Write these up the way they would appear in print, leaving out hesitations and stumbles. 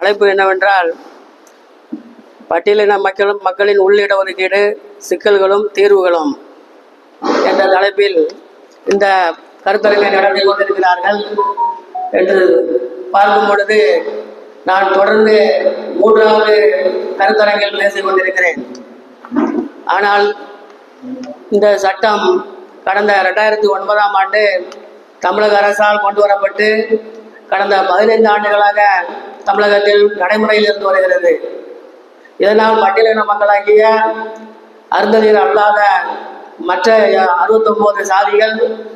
தலைப்பு என்னவென்றால் பட்டியலின மக்களின் உள்ளிட ஒதுக்கீடு சிக்கல்களும் தீர்வுகளும் என்ற தலைப்பில் இந்த கருத்தரங்கை நடத்தி கொண்டிருக்கிறார்கள் என்று பார்க்கும் பொழுது நான் தொடர்ந்து 3வது கருத்தரங்கில் பேசிக் கொண்டிருக்கிறேன். ஆனால் இந்த சட்டம் கடந்த 2009ஆம் ஆண்டு தமிழக அரசால் கொண்டு வரப்பட்டு கடந்த 15 ஆண்டுகளாக தமிழகத்தில் நடைமுறையில் இருந்து வருகிறது. இதனால் பட்டியலின மக்களாகிய அருந்ததியர் அல்லாத மற்ற 69 சாதிகள்,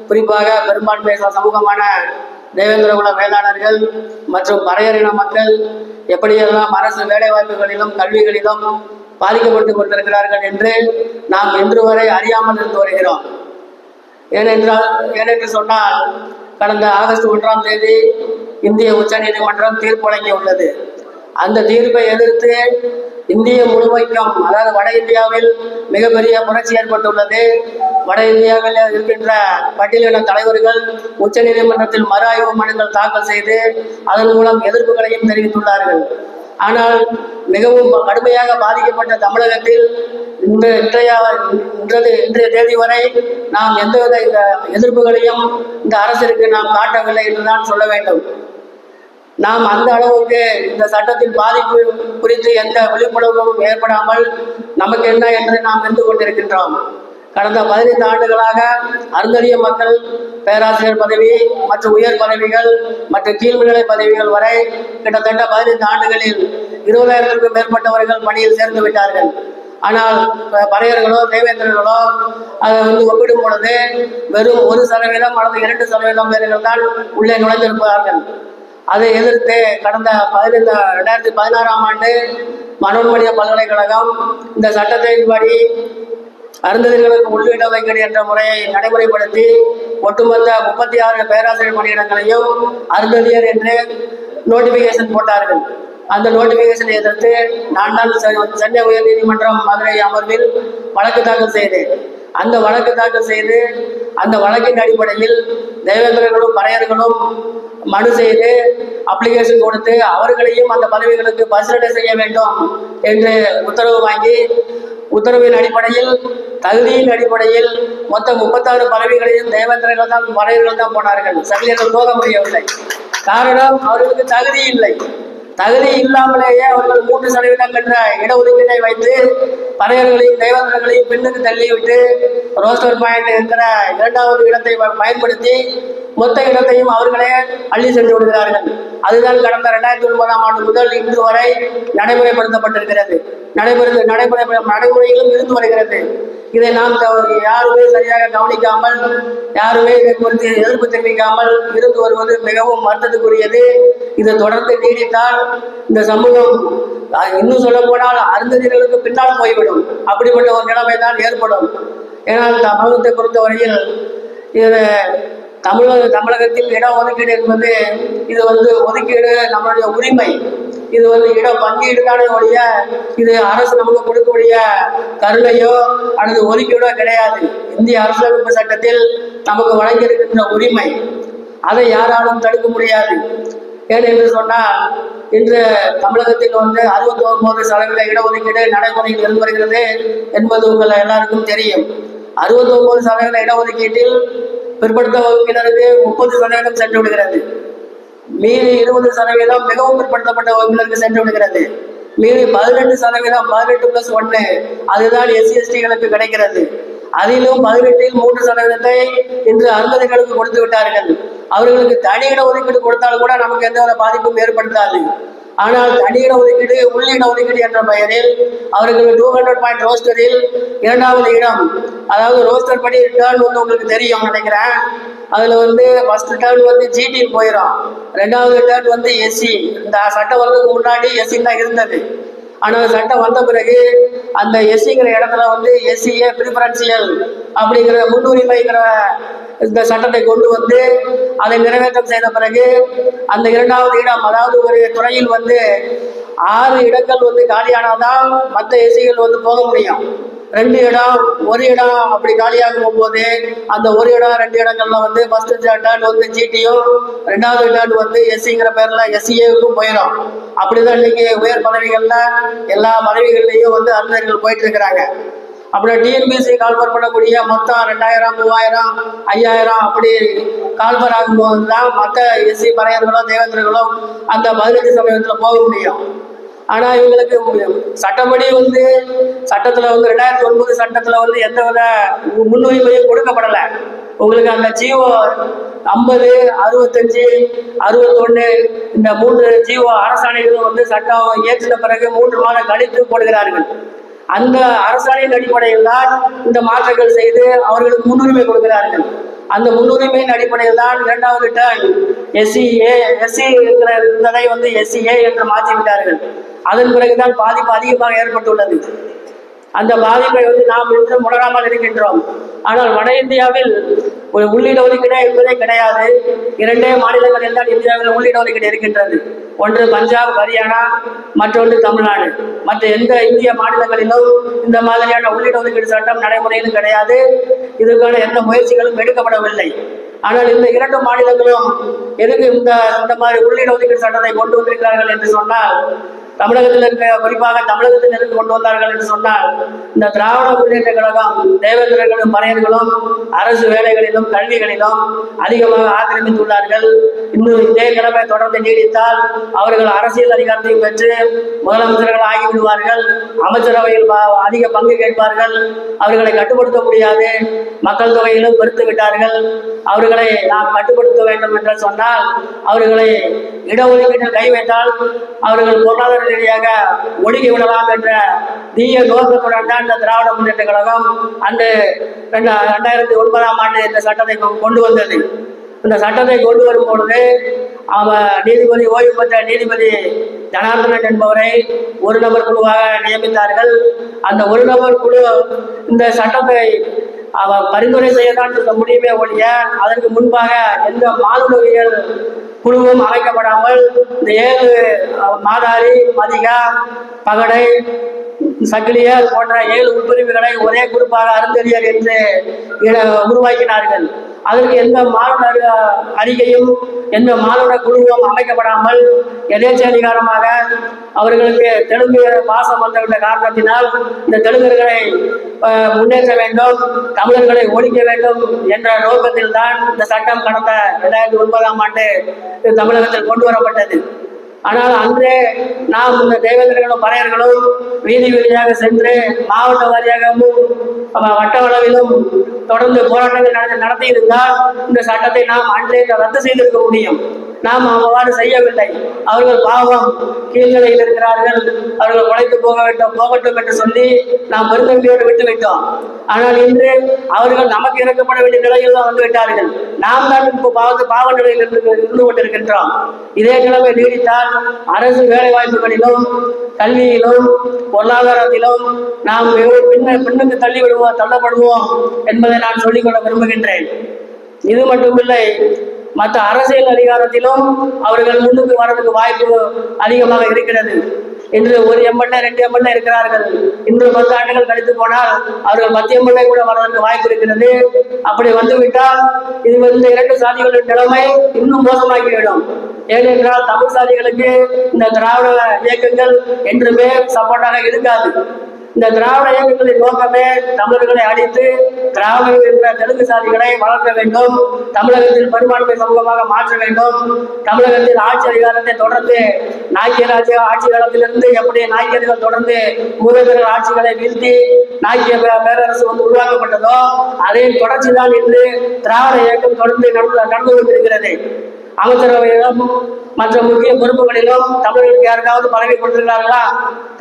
குறிப்பாக பெரும்பான்மை சமூகமான தேவேந்திரகுல வேளாளர்கள் மற்றும் பறையரின மக்கள் எப்படியெல்லாம் அரசு வேலைவாய்ப்புகளிலும் கல்விகளிலும் பாதிக்கப்பட்டு கொண்டிருக்கிறார்கள் என்று நாம் இன்று வரை அறியாமல் இருந்து வருகிறோம். ஏனென்று சொன்னால் கடந்த ஆகஸ்ட் 1ஆம் தேதி இந்திய உச்சநீதிமன்றம் தீர்ப்பு வழங்கியுள்ளது. அந்த தீர்ப்பை எதிர்த்து இந்திய முழுமைக்கும், அதாவது வட இந்தியாவில் மிகப்பெரிய புரட்சி ஏற்பட்டுள்ளது. வட இந்தியாவில் இருக்கின்ற பட்டியலின தலைவர்கள் உச்ச நீதிமன்றத்தில் மறு ஆய்வு மனுக்கள் தாக்கல் செய்து அதன் மூலம் எதிர்ப்புகளையும் தெரிவித்துள்ளார்கள். ஆனால் மிகவும் கடுமையாக பாதிக்கப்பட்ட தமிழகத்தில் இன்றைய தேதி வரை நாம் எந்தவித எதிர்ப்புகளையும் இந்த அரசிற்கு நாம் காட்டவில்லை என்றுதான் சொல்ல வேண்டும். நாம் அந்த அளவுக்கு இந்த சட்டத்தின் பாதிப்பு குறித்து எந்த விழிப்புணர்வும் ஏற்படாமல் நமக்கு என்ன என்று நாம் இருந்து கொண்டிருக்கின்றோம். கடந்த 15 ஆண்டுகளாக அருந்ததிய மக்கள் பேராசிரியர் பதவி மற்றும் உயர் பதவிகள் மற்றும் கீழ்நிலை பதவிகள் வரை கிட்டத்தட்ட 15 ஆண்டுகளில் 20,000க்கும் மேற்பட்டவர்கள் பணியில் சேர்ந்து விட்டார்கள். ஆனால் பறையர்களோ தேவேந்திரர்களோ அதை ஒப்பிடும் பொழுது வெறும் 1% அல்லது 2% பேர்கள் தான் உள்ளே நுழைந்திருப்பார்கள். அதை எதிர்த்து கடந்த 2016ஆம் ஆண்டு மனோன்மணிய பல்கலைக்கழகம் இந்த சட்டத்தின்படி அருந்ததியர்களுக்கு உள்ளிட ஒதுக்கீடு என்ற முறையை நடைமுறைப்படுத்தி ஒட்டுமொத்த 36 பேராசிரியர் பணியிடங்களையும் அருந்ததியர் என்று நோட்டிபிகேஷன் போட்டார்கள். அந்த நோட்டிபிகேஷனை எதிர்த்து நான் தான் சென்னை உயர் நீதிமன்றம் மதுரை அமர்வில் வழக்கு தாக்கல் செய்தேன். அந்த வழக்கு தாக்கல் செய்து அந்த வழக்கின் அடிப்படையில் தேவேந்திரர்களும் பறையர்களும் மனு செய்து அப்ளிகேஷன் கொடுத்து அவர்களையும் அந்த பதவிகளுக்கு பரிசீலனை செய்ய வேண்டும் என்று உத்தரவு வாங்கி, உத்தரவின் அடிப்படையில் தகுதியின் அடிப்படையில் மொத்தம் 36 பதவிகளையும் தேவேந்திரர்கள் தான் பறையர்கள் தான் போனார்கள். சகிலியர்கள் போக முடியவில்லை. காரணம், அவர்களுக்கு தகுதி இல்லை. தகுதி இல்லாமலேயே அவர்கள் 3% என்ற இடஒதுக்கீட்டை வைத்து பறையர்களையும் தேவேந்திரர்களையும் பின்னுக்கு தள்ளிவிட்டு ரோஸ்டர் பாயிண்ட் என்கிற 2வது இடத்தை பயன்படுத்தி மொத்த இடத்தையும் அவர்களே அள்ளி சென்று விடுகிறார்கள். அதுதான் கடந்த 2009ஆம் ஆண்டு முதல் இன்று வரை நடைமுறைப்படுத்தப்பட்டிருக்கிறது. நடைமுறையிலும் இருந்து வருகிறது. இதை நாம் யாருமே சரியாக கவனிக்காமல், யாருமே இதை குறித்து எதிர்ப்பு தெரிவிக்காமல் இருந்து வருவது மிகவும் வருத்தத்துக்குரியது. இது தொடர்ந்து நீடித்தால் இந்த சமூகம் இன்னும் சொல்ல போனால் அருந்ததியர்களுக்கு பின்னால் போய்விடும். அப்படிப்பட்ட ஒரு நிலைமை தான் ஏற்படும். ஏனால் தமிழகத்தை பொறுத்தவரையில் இது தமிழகத்தில் இட ஒதுக்கீடு என்பது இது ஒதுக்கீடு நம்மளுடைய உரிமை. இது இட பங்கீடு தானே ஒழிய இது அரசு நமக்கு கொடுக்கக்கூடிய கருணையோ அல்லது ஒதுக்கீடோ கிடையாது. இந்திய அரசியலமைப்பு சட்டத்தில் நமக்கு வழங்கியிருக்கின்ற உரிமை, அதை யாராலும் தடுக்க முடியாது. ஏனென்று சொன்னால் இன்று தமிழகத்தில் 69% இடஒதுக்கீடு நடைமுறையில் இருந்து வருகிறது என்பது உங்கள் எல்லாருக்கும் தெரியும். 69% இடஒதுக்கீட்டில் பிற்படுத்த வகுப்பினருக்கு 30% சென்று விடுகிறது. மீதி 20% மிகவும் பிற்படுத்தப்பட்ட வகுப்பினருக்கு சென்று விடுகிறது. மீதி 18%, 18+1 அதுதான் SC/ST கிடைக்கிறது. அதிலும் 18இல் 3% இன்று அருந்ததியர்களுக்கு கொடுத்து விட்டார்கள். அவர்களுக்கு தனி இட ஒதுக்கீடு கொடுத்தால் கூட நமக்கு எந்த பாதிப்பும் ஏற்படுத்தாது. ஆனால் தனி இட ஒதுக்கீடு, உள்ளிட ஒதுக்கீடு என்ற பெயரில் அவர்கள் 200 பாயிண்ட் ரோஸ்டரில் 2வது இடம், அதாவது ரோஸ்டர் படி டேர்ன் உங்களுக்கு தெரியும் நினைக்கிறேன். அதுல ஃபர்ஸ்ட் டேர்ன் GT போயிடும், 2வது டேர்ன் SC. இந்த சட்டம் வர்றதுக்கு முன்னாடி SC தான் இருந்தது. ஆனால் சட்டம் வந்த பிறகு அந்த SCங்கிற இடத்துல SCA ப்ரிஃபரன்சியல் அப்படிங்கிற முன்னுரிமைங்கிற இந்த சட்டத்தை கொண்டு அதை நிறைவேற்றம் செய்த பிறகு அந்த 2வது இடம், அதாவது ஒரு துறையில் 6 இடங்கள் காலியானாதான் மற்ற SCகள் போக முடியும். 2 இடம் 1 இடம் அப்படி காலியாகும் போது அந்த 1 இடம் 2 இடங்கள்ல வந்து ஃபர்ஸ்ட் டேர்ன் வந்து ஜிடியும் 2வது டேர்ன் வந்து எஸ்சிங்கிற பேர்ல எஸ்சிஏவுக்கும் போயிடும். அப்படிதான் இன்னைக்கு உயர் பதவிகள்ல எல்லா பதவிகள்லையும் வந்து அறிஞர்கள் போயிட்டு இருக்கிறாங்க. அப்புறம் டிஎன்பிசி கால்பர் பண்ணக்கூடிய மொத்தம் 2000 3000 5000 அப்படி கால்பர் ஆகும்போது தான் மற்ற எஸ்சி பறையர்களோ தேவேந்திரர்களோ அந்த 15 சதவீதத்தில் போக முடியும். ஆனால் இவங்களுக்கு சட்டப்படி வந்து சட்டத்தில் வந்து 2009 சட்டத்தில் வந்து எந்த வித முன்னுரிமையும் கொடுக்கப்படலை. உங்களுக்கு அந்த ஜிஓ 50 65 61 இந்த 3 ஜிஓ அரசாணைகளும் வந்து சட்டம் ஏற்றின பிறகு 3 மாதம் கழித்து போடுகிறார்கள். அந்த அரசாணையின் அடிப்படையில் தான் இந்த மாற்றங்கள் செய்து அவர்களுக்கு முன்னுரிமை கொடுக்கிறார்கள். அந்த முன்னுரிமையின் அடிப்படையில் தான் 2வது டேர்ன் எஸ்சி இருந்ததை வந்து எஸ்சிஏ என்று மாற்றிவிட்டார்கள். அதன் பிறகுதான் பாதிப்பு அதிகமாக ஏற்பட்டுள்ளது. அந்த பாதிப்பை வந்து நாம் இன்றும் உணராமல் இருக்கின்றோம். ஆனால் வட இந்தியாவில் ஒரு உள்ளிட ஒதுக்கீடு என்பதே கிடையாது. 2 மாநிலங்களில் தான் இந்தியாவில் உள்ளிட ஒதுக்கீடு இருக்கின்றது. ஒன்று பஞ்சாப், ஹரியானா, மற்றொன்று தமிழ்நாடு. மற்ற எந்த இந்திய மாநிலங்களிலும் இந்த மாதிரியான உள்ளிட ஒதுக்கீடு சட்டம் நடைமுறையிலும் கிடையாது. இதற்கான எந்த முயற்சிகளும் எடுக்கப்படவில்லை. ஆனால் இந்த 2 மாநிலங்களும் எதுக்கு இந்த மாதிரி உள்ளிட ஒதுக்கீடு சட்டத்தை கொண்டு வந்திருக்கிறார்கள் என்று சொன்னால், தமிழகத்தில் இருக்க குறிப்பாக தமிழகத்தில் இருந்து கொண்டு வந்தார்கள் என்று சொன்னால், இந்த திராவிட முன்னேற்ற கழகம் தேவேந்திரர்களும் பறையர்களும் அரசு வேலைகளிலும் கல்விகளிலும் அதிகமாக ஆக்கிரமித்துள்ளார்கள். இன்னும் இதே நிலைமை தொடர்ந்து நீடித்தால் அவர்கள் அரசியல் அதிகாரத்தையும் பெற்று முதலமைச்சர்கள் ஆகிவிடுவார்கள். அமைச்சரவையில் அதிக பங்கு கேட்பார்கள். அவர்களை கட்டுப்படுத்த முடியாது. மக்கள் தொகையிலும் பெருத்து விட்டார்கள். அவர்களை நாம் கட்டுப்படுத்த வேண்டும் என்று சொன்னால் அவர்களை இடஒதுக்கீட்டில் கை வைத்தால் அவர்கள் பொருளாதார ரீதியாக ஒடுங்கி விடலாம் என்ற தீய நோக்கத்துடன் தான் இந்த திராவிட முன்னேற்ற கழகம் அந்த 2009ஆம் ஆண்டு இந்த சட்டத்தை கொண்டு வந்தது. இந்த சட்டத்தை கொண்டு வரும் பொழுது நீதிபதி ஓய்வு பெற்ற நீதிபதி ஜனார்தனன் என்பவரை ஒரு நபர் குழுவாக நியமித்தார்கள். அந்த ஒரு நபர் குழு இந்த சட்டத்தை பரிந்துரை செய்யதான் இருக்க முடியுமே ஒழிய அதற்கு முன்பாக எந்த மானுடவியல் குழுவும் அமைக்கப்படாமல் இந்த 7 மாதாரி, மதிகா, பகடை, சக்கிலியர் போன்ற 7 உட்பிரிவுகளை ஒரே குறிப்பாக அருந்ததியர் என்று உருவாக்கினார்கள். அதற்கு எந்த மானுட அறிக்கையும் எந்த மானுட குழுவும் அமைக்கப்படாமல் எதேச்சதிகாரமாக அவர்களுக்கு தெலுங்கு பாசம் வந்துவிட்ட காரணத்தினால் இந்த தெலுங்கர்களை முன்னேற்ற வேண்டும், தமிழர்களை ஒழிக்க வேண்டும் என்ற நோக்கத்தில் தான் இந்த சட்டம் கடந்த 2009ஆம் ஆண்டு தமிழகத்தில் கொண்டு வரப்பட்டது. ஆனால் அன்றே நாம் இந்த தேவேந்திரர்களும் பறையர்களும் வீதி வீதியாக சென்று மாவட்ட வாரியாகவும் வட்ட அளவிலும் தொடர்ந்து போராட்டங்கள் நடத்தியிருந்தால் இந்த சட்டத்தை நாம் அன்றே ரத்து செய்திருக்க முடியும். நாம் அவ்வாறு செய்யவில்லை. அவர்கள் பாவம் கீழ்நிலையில் இருக்கிறார்கள், அவர்கள் உழைத்து போகட்டும் என்று சொல்லி நாம் பெருந்தன்மையோடு விட்டுவிட்டோம். ஆனால் இன்று அவர்கள் நமக்கு இறக்கப்பட வேண்டிய நிலையில் தான் வந்து விட்டார்கள். நாம் தான் இப்போ பாவ நிலையில் இருந்து கொண்டிருக்கின்றோம். இதே நிலைமை நீடித்தால் அரசு வேலை வாய்ப்புகளிலும் கல்வியிலும் பொருளாதாரத்திலும் நாம் பின்னுக்கு தள்ளப்படுவோம் என்பதை நான் சொல்லிக்கொள்ள விரும்புகின்றேன். இது மட்டுமில்லை, மற்ற அரசியல் அதிகாரத்திலும் அவர்கள் முன்னுக்கு வரதுக்கு வாய்ப்பு அதிகமாக இருக்கிறது. இன்று ஒரு எம்எல்ஏ 2 எம்எல்ஏ இருக்கிறார்கள். இன்று 10 ஆண்டுகள் கழித்து போனால் அவர்கள் 10 எம்எல்ஏ கூட வரதற்கு வாய்ப்பு இருக்கிறது. அப்படி வந்துவிட்டால் இது இந்த 2 சாதிகளின் நிலைமை இன்னும் மோசமாகிவிடும். ஏனென்றால் தமிழ் சாதிகளுக்கு இந்த திராவிட இயக்கங்கள் என்றுமே சப்போர்ட்டாக இருக்காது. இந்த திராவிட இயக்கங்களின் நோக்கமே தமிழர்களை அழித்து திராவிடர்கள் என்ற தெலுங்கு சாதிகளை வளர்க்க வேண்டும், தமிழகத்தில் பெரும்பான்மை சமூகமாக மாற்ற வேண்டும், தமிழகத்தில் ஆட்சி அதிகாரத்தை தொடர்ந்து நாயக்கியர் ஆட்சி காலத்திலிருந்து எப்படி நாயக்கியர்கள் தொடர்ந்து மூவேந்தர்கள் ஆட்சிகளை வீழ்த்தி நாயக்கிய பேரரசு உருவாக்கப்பட்டதோ அதே தொடர்ச்சி தான் இன்று திராவிட இயக்கம் தொடர்ந்து நடந்து கொண்டிருக்கிறது. அமைச்சரவையிலும் மற்ற முக்கிய பொறுப்புகளிலும் தமிழர்களுக்கு யாருக்காவது பதவி கொடுத்திருக்கிறார்களா?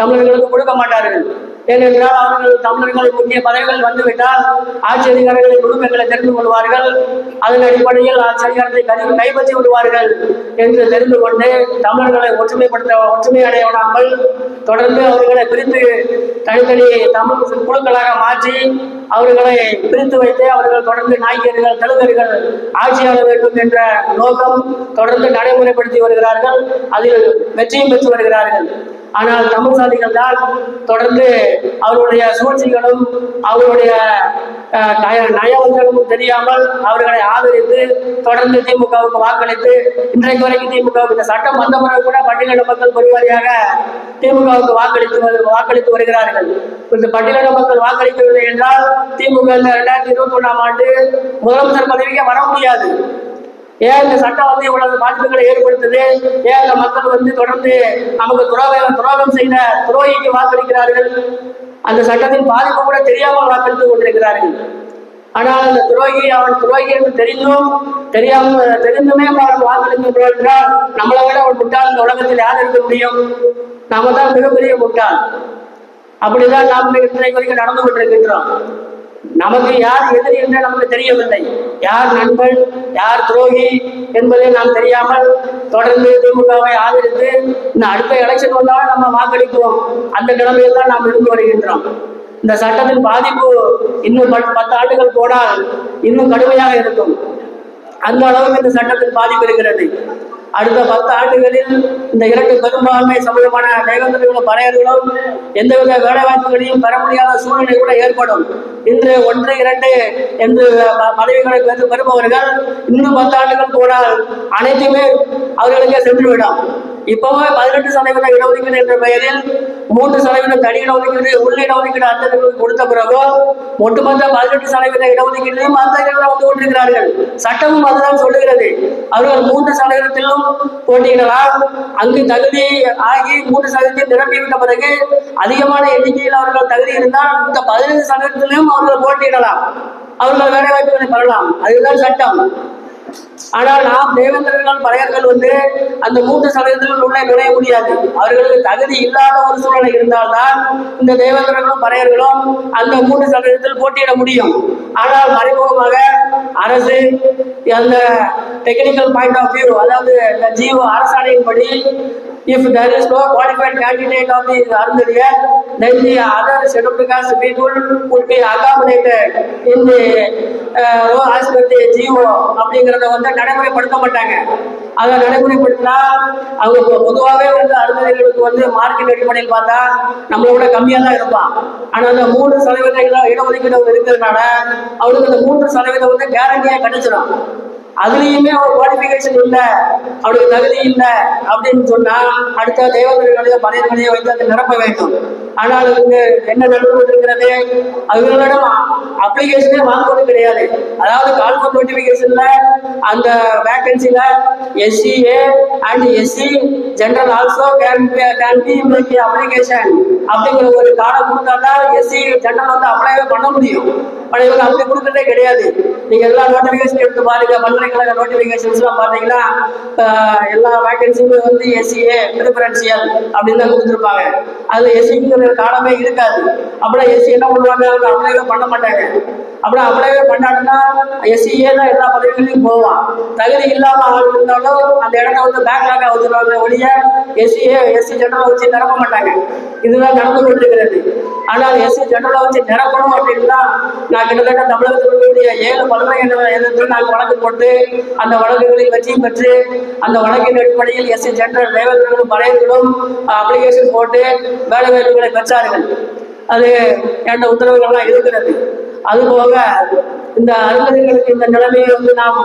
தமிழர்களுக்கு கொடுக்க மாட்டார்கள். ஏனென்றால் அவர்கள் தமிழர்கள் முக்கிய பதவிகள் வந்துவிட்டால் ஆட்சி அதிகாரிகளின் குடும்பங்களை தெரிந்து கொள்வார்கள். அதன் அடிப்படையில் ஆட்சி அதிகாரத்தை கைப்பற்றி விடுவார்கள் என்று தெரிந்து கொண்டு தமிழர்களை ஒற்றுமை அடைய விடாமல் தொடர்ந்து அவர்களை பிரித்து தனித்தனி தமிழ் குழுக்களாக மாற்றி அவர்களை பிரித்து வைத்து அவர்கள் தொடர்ந்து நாயக்கியர்கள் தெலுங்கர்கள் ஆட்சியாள வேண்டும் என்ற நோக்கம் தொடர்ந்து நடைமுறைப்படுத்தி வருகிறார்கள். அதில் வெற்றியும் பெற்று வருகிறார்கள். ஆனால் தமிழ்சாதிகள் தான் தொடர்ந்து அவருடைய சூழ்ச்சிகளும் அவருடைய நயவஞ்சகமும் தெரியாமல் அவர்களை ஆதரித்து தொடர்ந்து திமுகவுக்கு வாக்களித்து இன்றைக்கு வரைக்கும் திமுகவுக்கு இந்த சட்டம் வந்த பிறகு கூட பட்டியலின மக்கள் பெருவாரியாக திமுகவுக்கு வாக்களித்து வருகிறார்கள். இந்த பட்டியலின மக்கள் வாக்களிக்கவில்லை என்றால் திமுக இந்த 2021ஆம் ஆண்டு முதலமைச்சர் பதவிக்கு வர முடியாது. ஏன் இந்த சட்டம் இவ்வளவு பாதிப்புகளை ஏற்படுத்துது? ஏன் இந்த மக்கள் தொடர்ந்து நமக்கு துரோகம் செய்த துரோகிக்கு வாக்களிக்கிறார்கள்? அந்த சட்டத்தின் பாதிப்பு கூட தெரியாமல் வாக்களித்துக் கொண்டிருக்கிறார்கள். ஆனால் அந்த அவன் துரோகி என்று தெரிந்துமே அவன் வாக்களிக்கிறான் என்றால் நம்மளை விட அவன் முட்டாள் இந்த உலகத்தில் யார் இருக்க முடியும்? நாம தான் மிகப்பெரிய முட்டாள். அப்படிதான் நாம் இன்றைக்கு வரைக்கும் நடந்து கொண்டிருக்கின்றோம். நமக்கு யார் எதிரி என்று நமக்கு தெரியவில்லை. யார் நண்பன் யார் துரோகி என்பதை நாம் தெரியாமல் தொடர்ந்து திமுகவை ஆதரித்து இந்த அடுத்த எலெக்ஷன் வந்தாலும் நம்ம வாக்களிப்போம். அந்த நிலைமையில் தான் நாம் இருந்து வருகின்றோம். இந்த சட்டத்தின் பாதிப்பு இன்னும் 10 ஆண்டுகள் போனால் இன்னும் கடுமையாக இருக்கும். அந்த அளவுக்கு இந்த சட்டத்தின் பாதிப்பு இருக்கிறது. அடுத்த 10 ஆண்டுகளில் இந்த 2 பெரும்பான்மை சமூகமான தேவேந்திரர்களும் பறையர்களும் எந்தவித வேலை வாய்ப்புகளையும் பெற முடியாத சூழ்நிலை கூட ஏற்படும். இன்று 1, 2 என்று பதவிகளை பெறுபவர்கள் இன்னும் 10 ஆண்டுகள் போனால் அனைத்துமே அவர்களுக்கே சென்றுவிடும். இப்பவே 18% இடஒதுக்கீடு என்ற பெயரில் 3% தனி இடஒதுக்கீடு உள்ள இடஒதுக்கீடு அந்தர்களுக்கு கொடுத்த பிறகு ஒட்டுமொத்த 18% இடஒதுக்கீட்டிலும் அந்தர்கள் வந்து கொண்டிருக்கிறார்கள். சட்டமும் அதுதான் சொல்லுகிறது. அவர்கள் 3%த்திலும் போட்டியிடலாம். அங்கு தகுதி ஆகி 3% நிரப்பிவிட்ட பிறகு அதிகமான எண்ணிக்கையில் அவர்கள் தகுதி இருந்தால் இந்த 15%த்திலும் அவர்கள் போட்டியிடலாம். அவர்கள் வேலை வாய்ப்புகளை பெறலாம். அதுதான் சட்டம். ஆனால் நாம் தேவேந்திரர்கள் பறையர்கள் அந்த 3% உள்ளே நுழைய முடியாது. அவர்களுக்கு தகுதி இல்லாத ஒரு சூழ்நிலை இருந்தால்தான் இந்த தேவேந்திரர்களும் பறையர்களும் அந்த 3% போட்டியிட முடியும். ஆனால் மறைமுகமாக அரசு அந்த டெக்னிக்கல் பாயிண்ட் ஆஃப் வியூ, அதாவது GO அரசாணையின்படி if there is no qualified candidate of the Arundhatiya, then the other scheduled caste people would be accommodated in the as per the GO அப்படிங்கறத நடைமுறைப்படுத்த மாட்டாங்க. அதை நடைமுறைப்படுத்தினா அவங்க பொதுவாகவே அருந்ததிகளுக்கு மார்க்கின் அடிப்படையில் பார்த்தா நம்மளோட கம்மியா தான் இருப்பான். ஆனா அந்த 3% இடஒதுக்கீடு இருக்கிறதுனால அவனுக்கு அந்த 3% கேரண்டியா கிடைச்சிடும். அதுலயுமே ஒரு குவாலிபிகேஷன் இல்லை, அவனுக்கு தகுதி இல்லை அப்படின்னு சொன்னா அடுத்த தேவதர்களையோ பறையர்களையோ வைத்து அதை நிரப்ப வேண்டும். ஆனால் என்ன நடந்து இருக்கிறது? அவர்களிடம் அப்ளிகேஷனே வாங்குவது கிடையாது. அதாவது கால் ஃபார் நோட்டிபிகேஷன்ல அந்த வேகன்சில SCA and SC general also can be make application அப்படிங்கிற ஒரு கார்டை கொடுத்தாதான் SC ஜெனரல் அப்ளைவே பண்ண முடியும். ஆனால் இவங்க அப்படி கொடுக்கறதே கிடையாது. நீங்க எல்லா நோட்டிபிகேஷன் எடுத்து பாருங்க, பல்கலைக்கழக நோட்டிபிகேஷன்ஸ் எல்லாம் பாத்தீங்கன்னா எல்லா வேகன்சியுமே SCA பிரிஃபரன்சியல் அப்படின்னு தான் கொடுத்துருப்பாங்க. அதுல SCங்கிற காலமே இருக்காது. அப்படின்னா SC என்ன பண்ணுவாங்க? அவங்க அப்ளைவே பண்ண மாட்டாங்க. அப்படின்னா அப்ளைவே பண்ணாங்கன்னா SCA தான் எல்லா பதவிகளையும் போவான். தகுதி இல்லாம ஆள் இருந்தாலும் அந்த இடத்த பேக்லாக வச்சிருவாங்க ஒழிய SC ஜெனரலை வச்சு நிரப்ப மாட்டாங்க. இதுதான் நடந்து கொண்டிருக்கிறது. ஆனால் SC ஜெனரலை வச்சு நிரப்பணும் அப்படின்னா நான் கிட்டத்தட்ட தமிழகத்தினுடைய 7 பல்கலைக்கழகத்தில் நாங்கள் வழக்கு போட்டு அந்த வழக்குகளில் வெற்றியும் பெற்று அந்த வழக்கின் அடிப்படையில் SC ஜெனரல் தேவேந்திரர்களும் பறையர்களும் அப்ளிகேஷன் போட்டு வேலை வாய்ப்புகளை பெற்றார்கள். அது என்ற உத்தரவுகள்லாம் இருக்கிறது. அதுபோக இந்த அருந்ததிகளுக்கு இந்த நிலைமையை நாம்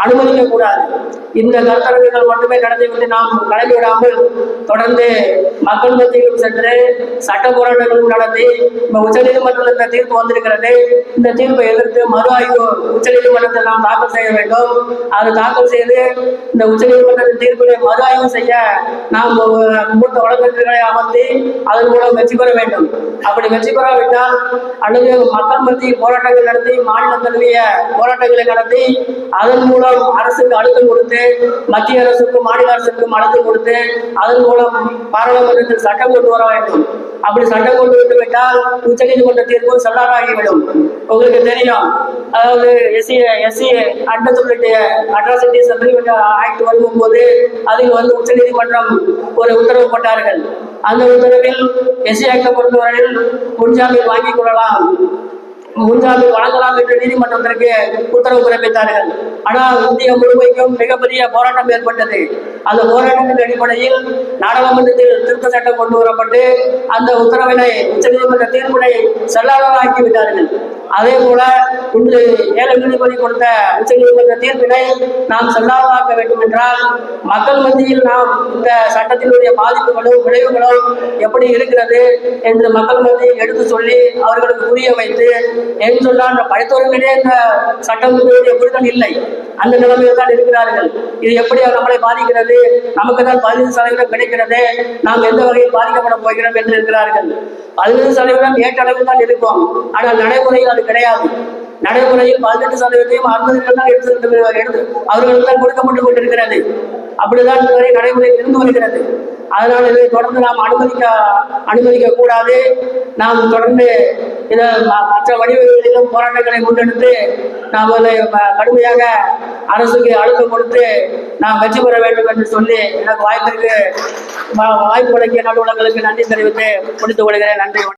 அனுமதிக்க கூடாது. இந்த கருத்தரங்குகள் மட்டுமே நடத்திவிட்டு நாம் கலந்துவிடாமல் தொடர்ந்து மக்கள் மத்தியிலும் சென்று சட்ட போராட்டங்களும் நடத்தி உச்சநீதிமன்றத்தில் இந்த தீர்ப்பு வந்திருக்கிறது. இந்த தீர்ப்பை எதிர்த்து மறு ஆய்வு உச்சநீதிமன்றத்தில் நாம் தாக்கல் செய்ய வேண்டும். அதை தாக்கல் செய்து இந்த உச்சநீதிமன்றத்தின் தீர்ப்பினை மறு ஆய்வு செய்ய நாம் மூத்த வழக்கறிஞர்களை அமர்த்தி அதன் மூலம் வெற்றி பெற வேண்டும். அப்படி வெற்றி பெறாவிட்டால் அல்லது மக்கள் மத்தியில் போராட்டங்கள் நடத்தி மாநில தழுவிய போராட்டங்களை நடத்தி அதன் மூலம் அரசுக்கு அழுத்தம் கொடுத்து மத்திய அரசுக்கும் மாநில அரசுக்கும் அழுத்தம் கொடுத்து அதன் மூலம் பாராளுமன்றத்தில் சட்டம் கொண்டு வர வேண்டும். அப்படி சட்டம் கொண்டு வந்து விட்டால் உச்சநீதிமன்ற தீர்ப்பு செல்லாதாகிவிடும். உங்களுக்கு தெரியும், அதாவது SC அட்ராசிட்டிஸ் ஆக்ட் வரும்போது அதில் உச்சநீதிமன்றம் ஒரு உத்தரவு போட்டார்கள். அந்த உத்தரவில் SC ஆக்டை பொறுத்தவரையில் முன்ஜாமீன் வாங்கிக் கொள்ளலாம். முன்ஜாமீன் வழங்கலாம் என்று நீதிமன்றத்திற்கு உத்தரவு பிறப்பித்தார்கள். ஆனால் இந்தியா முழுமைக்கும் மிகப்பெரிய போராட்டம் ஏற்பட்டது. அந்த போராட்டத்தின் அடிப்படையில் நாடாளுமன்றத்தில் திருத்த சட்டம் கொண்டு வரப்பட்டு அந்த உத்தரவினை உச்சநீதிமன்ற தீர்ப்பினை செல்லாததாக்கி விட்டார்கள். அதே போல இன்று 7 நீதிபதி கொடுத்த உச்சநீதிமன்ற தீர்ப்பினை நாம் செல்லாததாக்க வேண்டும் என்றால் மக்கள் மத்தியில் நாம் இந்த சட்டத்தினுடைய பாதிப்புகளும் விளைவுகளும் எப்படி இருக்கிறது என்று மக்கள் மத்தியில் எடுத்து சொல்லி அவர்களுக்கு புரிய வைத்து என்று சொன்னால் படித்தவர்களிடையே இந்த சட்டம் புரிதல் இல்லை. அந்த நிலைமையில் தான் இருக்கிறார்கள். இது எப்படி நம்மளை பாதிக்கிறது, நமக்கு தான் 15% கிடைக்கிறது, நாம் எந்த வகையில் பாதிக்கப்பட போகிறோம் என்று இருக்கிறார்கள். 15% ஏற்றளவில் தான் இருக்கும். ஆனால் நடைமுறையில் அது கிடையாது. நடைமுறையில் 18% அருந்ததிகள் தான் எடுத்து அவர்களுக்கு தான் கொடுக்கப்பட்டு கொண்டிருக்கிறது. அப்படிதான் இதுவரை நடைமுறையில் இருந்து வருகிறது. அதனால் இதை தொடர்ந்து நாம் அனுமதிக்க கூடாது. நாம் தொடர்ந்து இதை மற்ற வடிவங்களிலும் போராட்டங்களை முன்னெடுத்து நாம் அதை கடுமையாக அரசுக்கு அழுத்தம் கொடுத்து நாம் வெற்றி பெற வேண்டும் என்று சொல்லி எனக்கு வாய்ப்பு வழங்கிய நடுவர்களுக்கு நன்றி தெரிவித்து முடித்துக் கொள்கிறேன். நன்றி.